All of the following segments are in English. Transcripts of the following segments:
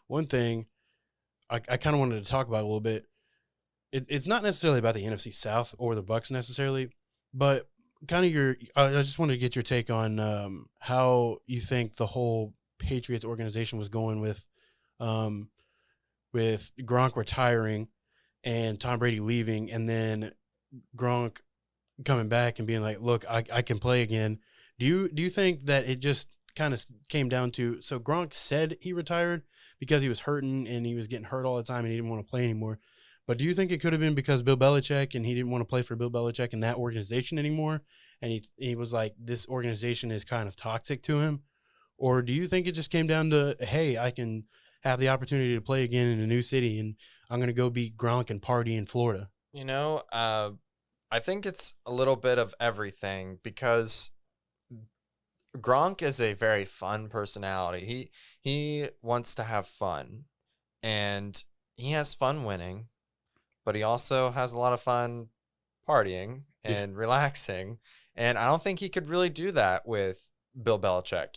One thing I kind of wanted to talk about a little bit. It's not necessarily about the NFC South or the Bucks necessarily, but kind of your. I just wanted to get your take on how you think the whole Patriots organization was going um, with Gronk retiring and Tom Brady leaving, and then Gronk coming back and being like, "Look, I can play again." Do you think that it just kind of came down to, so Gronk said he retired because he was hurting and he was getting hurt all the time and he didn't want to play anymore? But do you think it could have been because Bill Belichick and he didn't want to play for Bill Belichick and that organization anymore? And he was like, this organization is kind of toxic to him? Or do you think it just came down to, hey, I can have the opportunity to play again in a new city and I'm going to go beat Gronk and party in Florida? I think it's a little bit of everything because Gronk is a very fun personality. He wants to have fun, and he has fun winning, but he also has a lot of fun partying and relaxing. And I don't think he could really do that with Bill Belichick.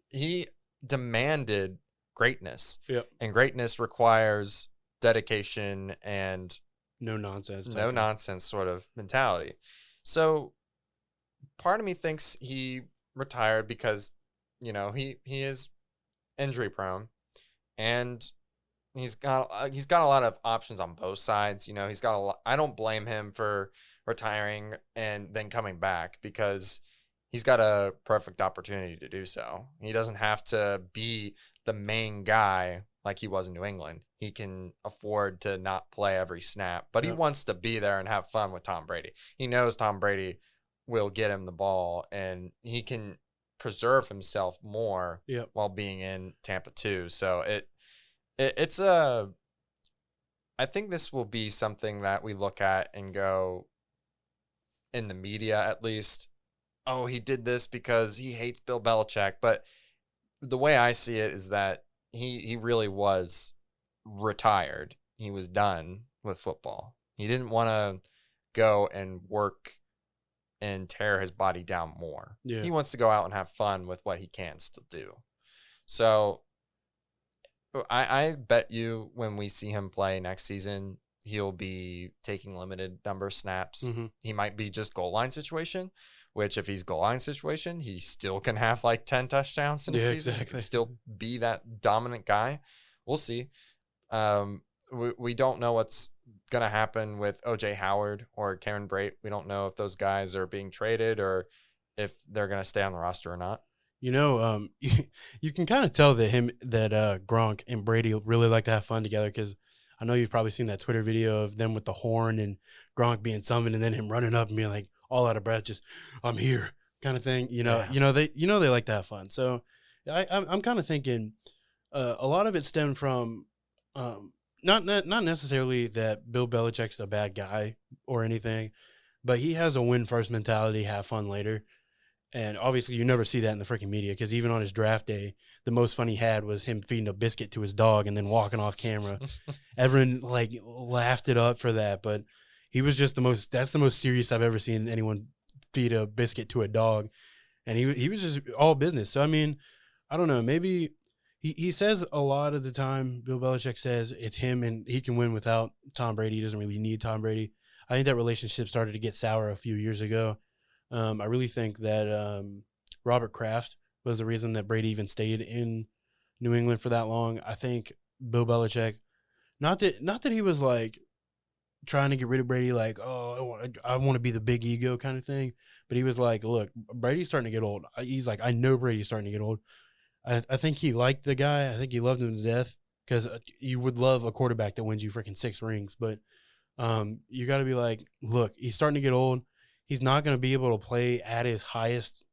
He demanded greatness, and greatness requires dedication and no nonsense sort of mentality. So part of me thinks he retired because, he is injury prone, and he's got a lot of options on both sides. He's got a lot. I don't blame him for retiring and then coming back because he's got a perfect opportunity to do so. He doesn't have to be the main guy like he was in New England. He can afford to not play every snap, but he wants to be there and have fun with Tom Brady. He knows Tom Brady will get him the ball, and he can preserve himself more while being in Tampa too. So it's I think this will be something that we look at and go, in the media at least, oh, he did this because he hates Bill Belichick. But the way I see it is that he really was retired. He was done with football. He didn't want to go and work and tear his body down more. He wants to go out and have fun with what he can still do. So I bet you when we see him play next season, he'll be taking limited number of snaps. He might be just goal line situation, which if he's goal line situation, he still can have like 10 touchdowns in a season. Exactly. He can still be that dominant guy. We'll see. We don't know what's going to happen with O.J. Howard or Karen Brate. We don't know if those guys are being traded or if they're going to stay on the roster or not. You can kind of tell that Gronk and Brady really like to have fun together, because I know you've probably seen that Twitter video of them with the horn and Gronk being summoned and then him running up and being like all out of breath, just "I'm here" kind of thing. They like to have fun. So I'm kind of thinking a lot of it stemmed from not necessarily that Bill Belichick's a bad guy or anything, but he has a win first mentality, have fun later. And obviously, you never see that in the freaking media, because even on his draft day, the most fun he had was him feeding a biscuit to his dog and then walking off camera. Everyone laughed it up for that, but he was just that's the most serious I've ever seen anyone feed a biscuit to a dog. And he was just all business. So, I mean, I don't know, maybe he says a lot of the time, Bill Belichick says it's him and he can win without Tom Brady. He doesn't really need Tom Brady. I think that relationship started to get sour a few years ago. I really think that Robert Kraft was the reason that Brady even stayed in New England for that long. I think Bill Belichick, not that he was like trying to get rid of Brady, like, oh, I want to be the big ego kind of thing, but he was like, look, Brady's starting to get old. He's like, I know Brady's starting to get old. I think he liked the guy. I think he loved him to death, because you would love a quarterback that wins you freaking 6 rings, but you got to be like, look, he's starting to get old. He's not going to be able to play at his highest,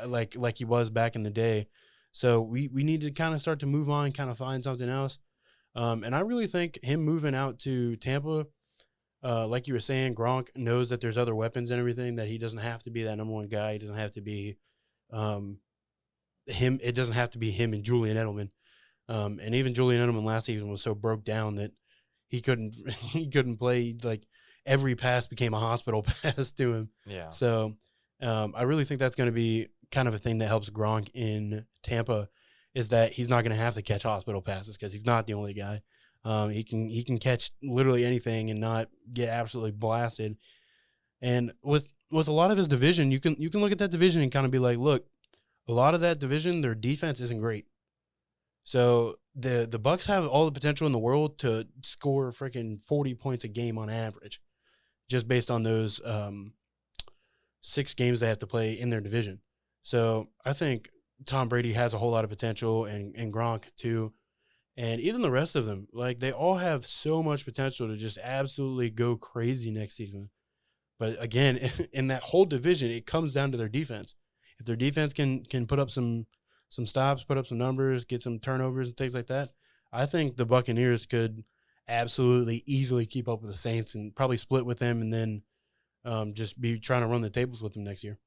like he was back in the day. So we need to kind of start to move on, kind of find something else. And I really think him moving out to Tampa, like you were saying, Gronk knows that there's other weapons and everything, that he doesn't have to be that number one guy. He doesn't have to be him. It doesn't have to be him and Julian Edelman. And even Julian Edelman last season was so broke down that he couldn't play. Like, every pass became a hospital pass to him. Yeah. So I really think that's going to be kind of a thing that helps Gronk in Tampa. is that he's not going to have to catch hospital passes because he's not the only guy. He can catch literally anything and not get absolutely blasted. And with a lot of his division, you can look at that division and kind of be like, look, a lot of that division, their defense isn't great. So the Bucks have all the potential in the world to score freaking 40 points a game on average, just based on those 6 games they have to play in their division. So I think Tom Brady has a whole lot of potential, and Gronk too, and even the rest of them. Like, they all have so much potential to just absolutely go crazy next season. But again, in that whole division, it comes down to their defense. If their defense can put up some stops, put up some numbers, get some turnovers and things like that, I think the Buccaneers could absolutely easily keep up with the Saints and probably split with them, and then just be trying to run the tables with them next year.